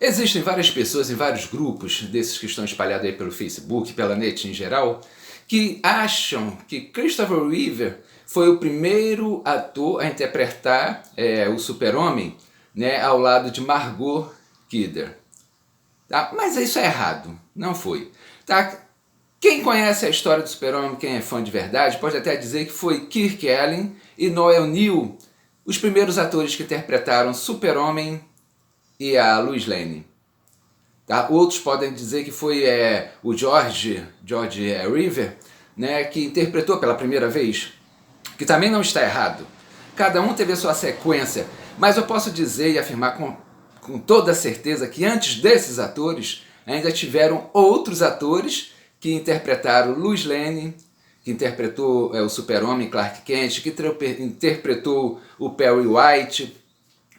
Existem várias pessoas em vários grupos, desses que estão espalhados aí pelo Facebook, pela net em geral, que acham que Christopher Reeve foi o primeiro ator a interpretar o Super-Homem, né, ao lado de Margot Kidder. Tá? Mas isso é errado, não foi. Tá? Quem conhece a história do Super-Homem, quem é fã de verdade, pode até dizer que foi Kirk Allen e Noel Neill os primeiros atores que interpretaram Super-Homem e a Lois Lane. Tá? Outros podem dizer que foi o George Reever, né, que interpretou pela primeira vez, que também não está errado. Cada um teve a sua sequência, mas eu posso dizer e afirmar com toda certeza que antes desses atores ainda tiveram outros atores que interpretaram Lois Lane, que interpretou o Super-Homem Clark Kent, que interpretou o Perry White.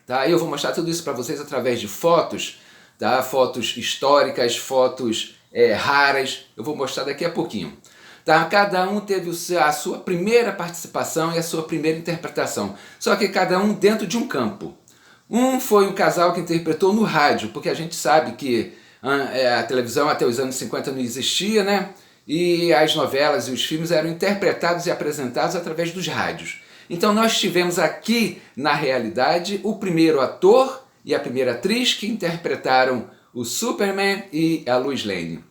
Tá? Eu vou mostrar tudo isso para vocês através de fotos, tá? Fotos históricas, fotos raras, eu vou mostrar daqui a pouquinho. Tá? Cada um teve a sua primeira participação e a sua primeira interpretação, só que cada um dentro de um campo. Um foi um casal que interpretou no rádio, porque a gente sabe que a televisão até os anos 50 não existia, né? E as novelas e os filmes eram interpretados e apresentados através dos rádios. Então nós tivemos aqui, na realidade, o primeiro ator e a primeira atriz que interpretaram o Superman e a Lois Lane.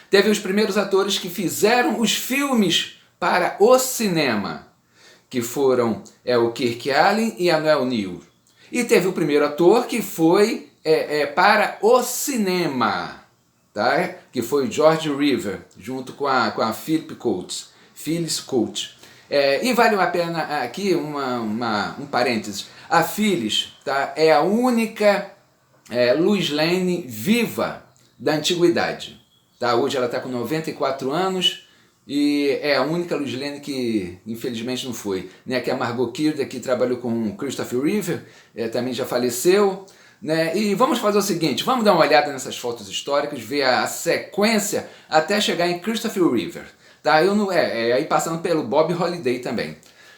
Teve os primeiros atores que fizeram os filmes para o cinema, que foram o Kirk Allen e a Noel Neill. E teve o primeiro ator que foi para o cinema, tá? Que foi o George Reever, junto com a Phyllis Coates. E vale a pena aqui um parênteses. A Phyllis, tá, é a única Lois Lane viva da antiguidade. Tá? Hoje ela está com 94 anos e é a única Lois Lane que infelizmente não foi. Né? Que a Margot Kidder, que trabalhou com Christopher Reeve, também já faleceu. Né? E vamos fazer o seguinte, vamos dar uma olhada nessas fotos históricas, ver a sequência até chegar em Christopher Reeve. Tá? Aí passando pelo Bob Holliday também.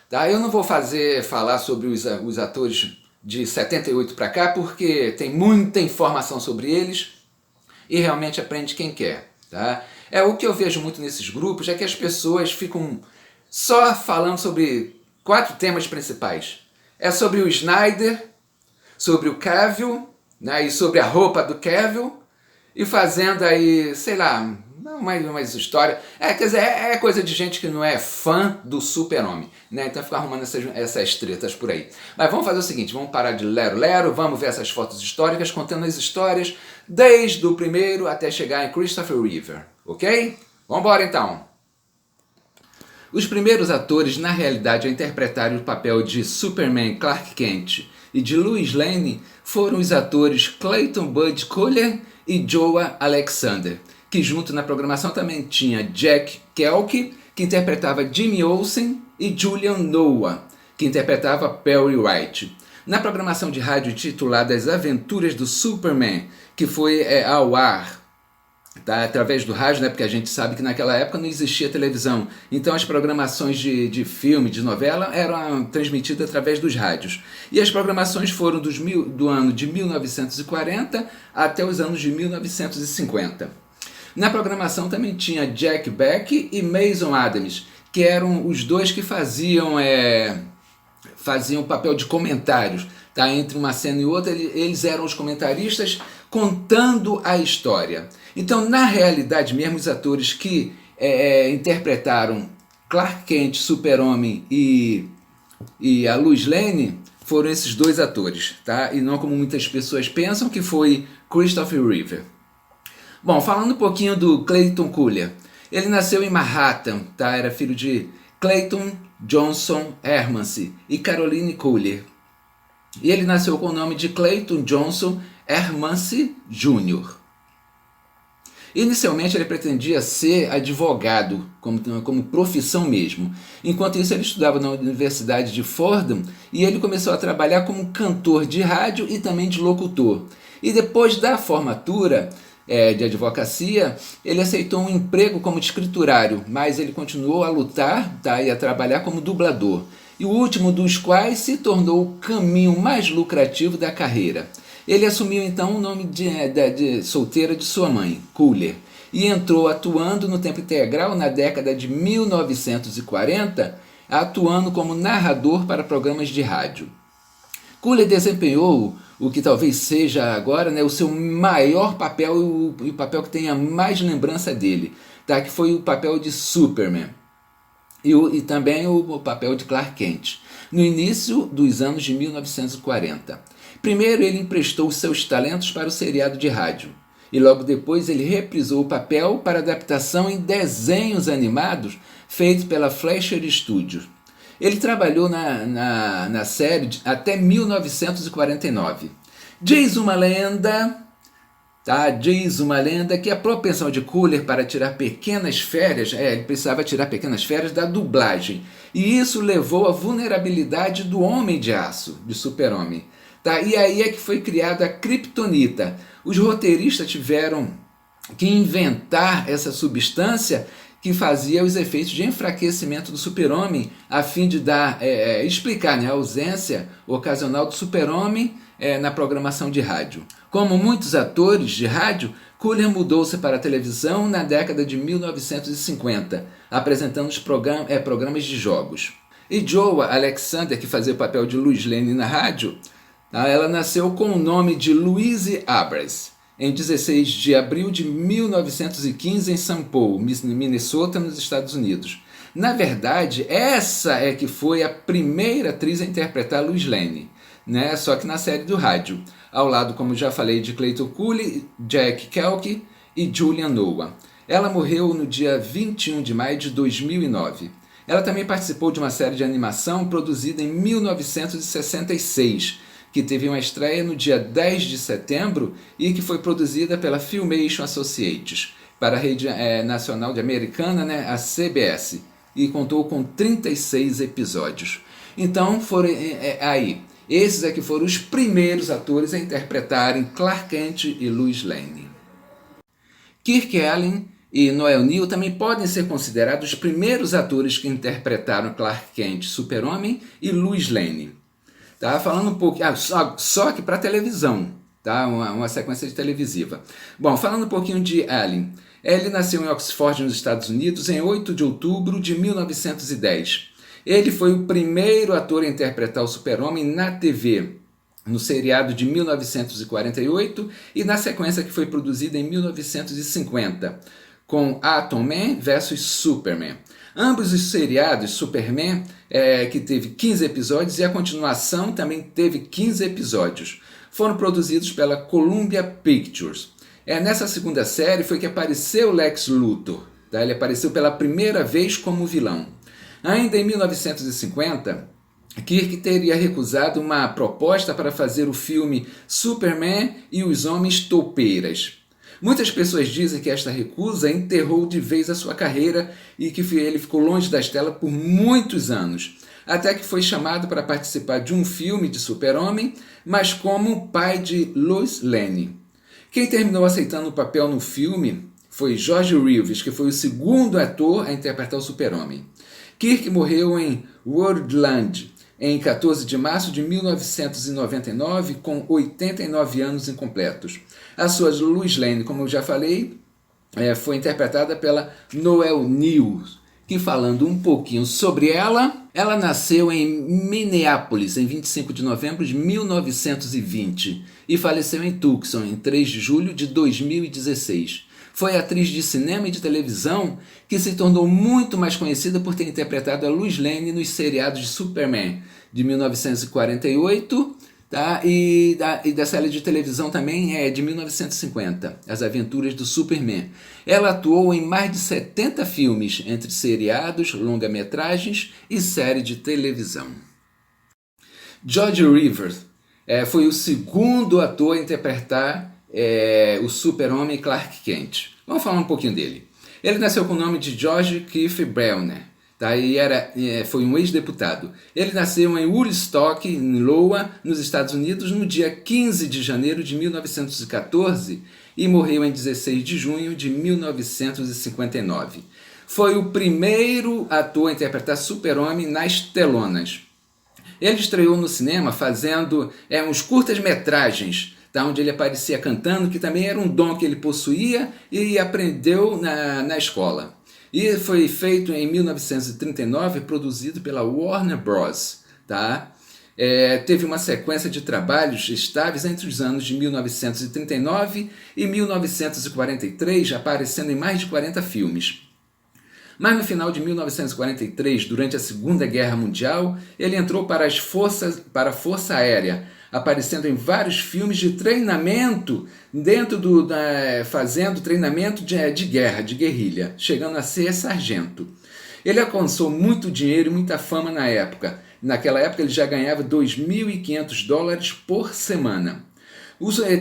Tá? Eu não vou falar sobre os atores de 78 para cá, porque tem muita informação sobre eles e realmente aprende quem quer. Tá? O que eu vejo muito nesses grupos é que as pessoas ficam só falando sobre 4 temas principais. É sobre o Snyder, sobre o Cavill, né, e sobre a roupa do Cavill, e fazendo aí, sei lá, mais história. Quer dizer, é coisa de gente que não é fã do Super-Homem, né? Então fica arrumando essas tretas por aí. Mas vamos fazer o seguinte, vamos parar de lero-lero, vamos ver essas fotos históricas, contando as histórias desde o primeiro até chegar em Christopher Reeve, ok? Vamos embora então! Os primeiros atores, na realidade, a interpretarem o papel de Superman Clark Kent e de Lois Lane foram os atores Clayton Bud Collier e Joa Alexander, que junto na programação também tinha Jack Kelk, que interpretava Jimmy Olsen, e Julian Noah, que interpretava Perry White. Na programação de rádio titulada As Aventuras do Superman, que foi ao ar, tá, através do rádio, né, porque a gente sabe que naquela época não existia televisão, então as programações de filme, de novela eram transmitidas através dos rádios. E as programações foram do ano de 1940 até os anos de 1950. Na programação também tinha Jack Beck e Mason Adams, que eram os dois que faziam o papel de comentários. Tá? Entre uma cena e outra, eles eram os comentaristas contando a história. Então, na realidade mesmo, os atores que interpretaram Clark Kent, Super-Homem e a Lois Lane foram esses dois atores. Tá? E não como muitas pessoas pensam, que foi Christopher Reeve. Bom, falando um pouquinho do Clayton Collier. Ele nasceu em Manhattan, tá? Era filho de Clayton Johnson Hermancy e Caroline Collier. E ele nasceu com o nome de Clayton Johnson Hermancy Jr. Inicialmente ele pretendia ser advogado, como profissão mesmo. Enquanto isso ele estudava na Universidade de Fordham e ele começou a trabalhar como cantor de rádio e também de locutor. E depois da formatura de advocacia, ele aceitou um emprego como escriturário, mas ele continuou a lutar, tá, e a trabalhar como dublador. E o último dos quais se tornou o caminho mais lucrativo da carreira. Ele assumiu então o nome de solteira de sua mãe, Cooler, e entrou atuando no tempo integral na década de 1940, atuando como narrador para programas de rádio. Cooler desempenhou o que talvez seja agora, né, o seu maior papel e o papel que tenha mais lembrança dele, tá? Que foi o papel de Superman e também o papel de Clark Kent, no início dos anos de 1940. Primeiro ele emprestou seus talentos para o seriado de rádio, e logo depois ele reprisou o papel para adaptação em desenhos animados feitos pela Fleischer Studios. Ele trabalhou na série até 1949. Diz uma lenda, que a propensão de Cooler para tirar pequenas férias, ele precisava tirar pequenas férias da dublagem, e isso levou à vulnerabilidade do Homem de Aço, de Super-Homem. E aí é que foi criada a Kryptonita. Os roteiristas tiveram que inventar essa substância que fazia os efeitos de enfraquecimento do Super-Homem, a fim de explicar, né, a ausência ocasional do Super-Homem na programação de rádio. Como muitos atores de rádio, Cooler mudou-se para a televisão na década de 1950, apresentando os programas de jogos. E Joa Alexander, que fazia o papel de Lois Lane na rádio, ela nasceu com o nome de Louise Abras, em 16 de abril de 1915 em St. Paul, Minnesota, nos Estados Unidos. Na verdade, essa é que foi a primeira atriz a interpretar Lois Lane, né? Só que na série do rádio, ao lado, como já falei, de Clayton Cooley, Jack Kelk e Julian Noah. Ela morreu no dia 21 de maio de 2009. Ela também participou de uma série de animação produzida em 1966, que teve uma estreia no dia 10 de setembro e que foi produzida pela Filmation Associates, para a rede nacional de americana, né, a CBS, e contou com 36 episódios. Então, esses aqui foram os primeiros atores a interpretarem Clark Kent e Lois Lane. Kirk Allen e Noel Neill também podem ser considerados os primeiros atores que interpretaram Clark Kent, Super-Homem, e Lois Lane. Falando um pouco, só que para televisão, uma sequência de televisiva. Bom, falando um pouquinho de Allen. Ele nasceu em Oxford, nos Estados Unidos, em 8 de outubro de 1910. Ele foi o primeiro ator a interpretar o Super-Homem na TV, no seriado de 1948 e na sequência que foi produzida em 1950, com Atom Man vs Superman. Ambos os seriados, Superman, que teve 15 episódios, e a continuação também teve 15 episódios, foram produzidos pela Columbia Pictures. Nessa segunda série foi que apareceu Lex Luthor. Ele apareceu pela primeira vez como vilão. Ainda em 1950, Kirk teria recusado uma proposta para fazer o filme Superman e os Homens Toupeiras. Muitas pessoas dizem que esta recusa enterrou de vez a sua carreira e que ele ficou longe das telas por muitos anos, até que foi chamado para participar de um filme de Super-Homem, mas como pai de Lois Lane. Quem terminou aceitando o papel no filme foi George Reeves, que foi o segundo ator a interpretar o Super-Homem. Kirk morreu em Woodland em 14 de março de 1999, com 89 anos incompletos. A sua Lois Lane, como eu já falei, foi interpretada pela Noel Neill, que, falando um pouquinho sobre ela nasceu em Minneapolis em 25 de novembro de 1920 e faleceu em Tucson em 3 de julho de 2016. Foi atriz de cinema e de televisão que se tornou muito mais conhecida por ter interpretado a Lois Lane nos seriados de Superman de 1948, e da série de televisão também de 1950, As Aventuras do Superman. Ela atuou em mais de 70 filmes, entre seriados, longa-metragens e série de televisão. George Reeves foi o segundo ator a interpretar o Super-Homem Clark Kent. Vamos falar um pouquinho dele. Ele nasceu com o nome de George Keith Browner, e foi um ex-deputado. Ele nasceu em Woodstock, em Iowa, nos Estados Unidos, no dia 15 de janeiro de 1914 e morreu em 16 de junho de 1959. Foi o primeiro ator a interpretar Super-Homem nas telonas. Ele estreou no cinema fazendo uns curtas-metragens, tá? Onde ele aparecia cantando, que também era um dom que ele possuía e aprendeu na escola. E foi feito em 1939, produzido pela Warner Bros. Tá? Teve uma sequência de trabalhos estáveis entre os anos de 1939 e 1943, aparecendo em mais de 40 filmes. Mas no final de 1943, durante a Segunda Guerra Mundial, ele entrou para a Força Aérea, aparecendo em vários filmes de treinamento, fazendo treinamento de guerra, de guerrilha, chegando a ser sargento. Ele alcançou muito dinheiro e muita fama na época. Naquela época ele já ganhava $2.500 por semana.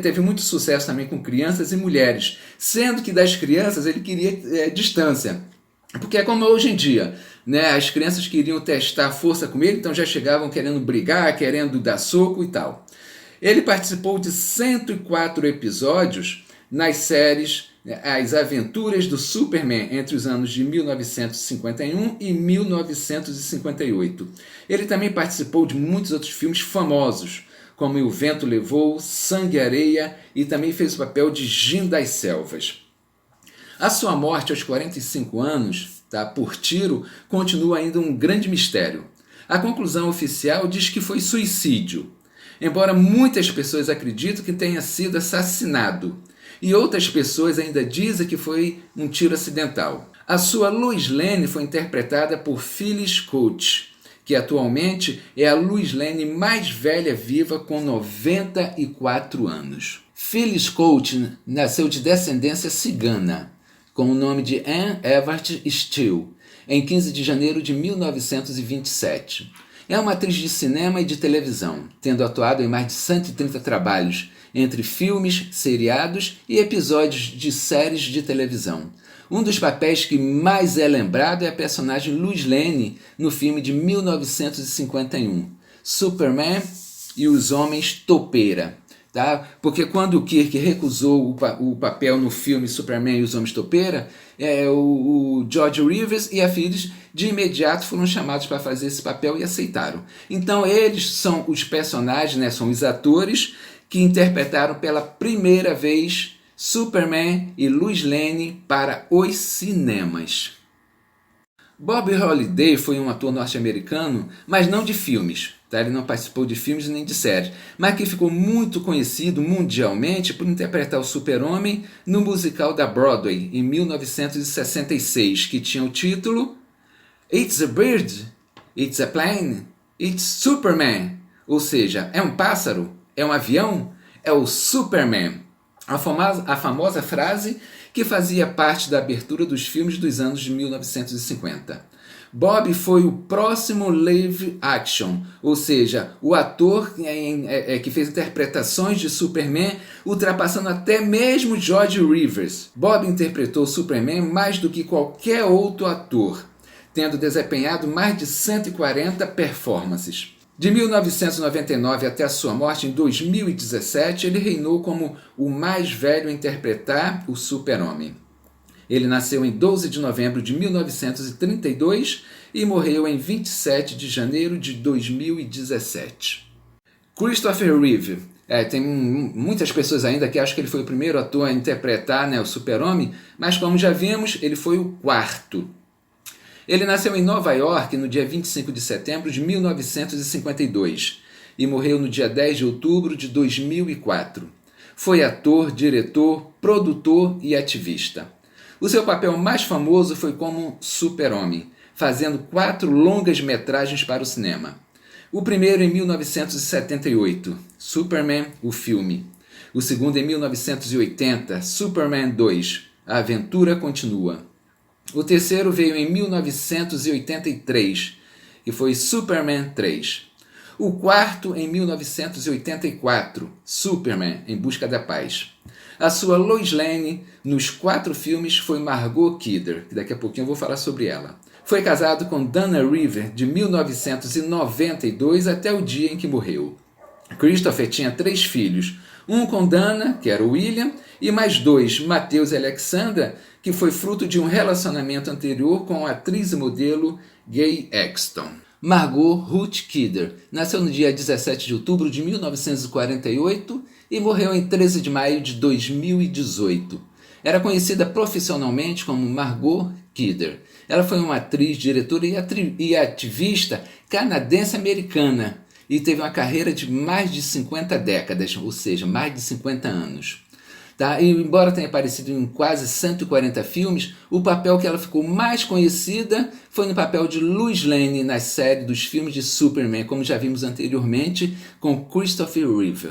Teve muito sucesso também com crianças e mulheres, sendo que das crianças ele queria distância. Porque é como hoje em dia, né? As crianças queriam testar força com ele, então já chegavam querendo brigar, querendo dar soco e tal. Ele participou de 104 episódios nas séries As Aventuras do Superman entre os anos de 1951 e 1958. Ele também participou de muitos outros filmes famosos, como O Vento Levou, Sangue e Areia, e também fez o papel de Jim das Selvas. A sua morte aos 45 anos, tá, por tiro, continua ainda um grande mistério. A conclusão oficial diz que foi suicídio, embora muitas pessoas acreditem que tenha sido assassinado, e outras pessoas ainda dizem que foi um tiro acidental. A sua Lois Lane foi interpretada por Phyllis Coach, que atualmente é a Lois Lane mais velha viva com 94 anos. Phyllis Coach nasceu de descendência cigana, com o nome de Anne Everett Steele, em 15 de janeiro de 1927. É uma atriz de cinema e de televisão, tendo atuado em mais de 130 trabalhos, entre filmes, seriados e episódios de séries de televisão. Um dos papéis que mais é lembrado é a personagem Lois Lane no filme de 1951, Superman e os Homens Topeira. Tá? Porque quando o Kirk recusou o papel no filme Superman e os Homens Topeira, o George Reeves e a Phyllis de imediato foram chamados para fazer esse papel e aceitaram. Então eles são os personagens, né, são os atores que interpretaram pela primeira vez Superman e Lois Lane para os cinemas. Bob Holliday foi um ator norte-americano, mas não de filmes. Tá? Ele não participou de filmes nem de séries, mas que ficou muito conhecido mundialmente por interpretar o Super-Homem no musical da Broadway, em 1966, que tinha o título It's a Bird, It's a Plane, It's Superman. Ou seja, é um pássaro, é um avião, é o Superman. A famosa frase que fazia parte da abertura dos filmes dos anos de 1950. Bob foi o próximo live action, ou seja, o ator que fez interpretações de Superman, ultrapassando até mesmo George Reeves. Bob interpretou Superman mais do que qualquer outro ator, tendo desempenhado mais de 140 performances. De 1999 até a sua morte em 2017, ele reinou como o mais velho a interpretar o Super-Homem. Ele nasceu em 12 de novembro de 1932 e morreu em 27 de janeiro de 2017. Christopher Reeve. Tem muitas pessoas ainda que acham que ele foi o primeiro ator a interpretar, né, o Super-Homem, mas como já vimos, ele foi o quarto. Ele nasceu em Nova York no dia 25 de setembro de 1952 e morreu no dia 10 de outubro de 2004. Foi ator, diretor, produtor e ativista. O seu papel mais famoso foi como Super-Homem, fazendo 4 longas-metragens para o cinema. O primeiro em 1978, Superman, o filme. O segundo em 1980, Superman 2, A Aventura Continua. O terceiro veio em 1983, e foi Superman 3. O quarto em 1984, Superman, Em Busca da Paz. A sua Lois Lane nos 4 filmes foi Margot Kidder, que daqui a pouquinho eu vou falar sobre ela. Foi casado com Dana Reeve de 1992 até o dia em que morreu. Christopher tinha 3 filhos, um com Dana, que era o William, e mais 2, Matheus e Alexandra, que foi fruto de um relacionamento anterior com a atriz e modelo Gay Exton. Margot Ruth Kidder nasceu no dia 17 de outubro de 1948 e morreu em 13 de maio de 2018. Era conhecida profissionalmente como Margot Kidder. Ela foi uma atriz, diretora e ativista canadense-americana e teve uma carreira de mais de 50 décadas, ou seja, mais de 50 anos. Tá? E embora tenha aparecido em quase 140 filmes, o papel que ela ficou mais conhecida foi no papel de Lois Lane na série dos filmes de Superman, como já vimos anteriormente, com Christopher Reeve.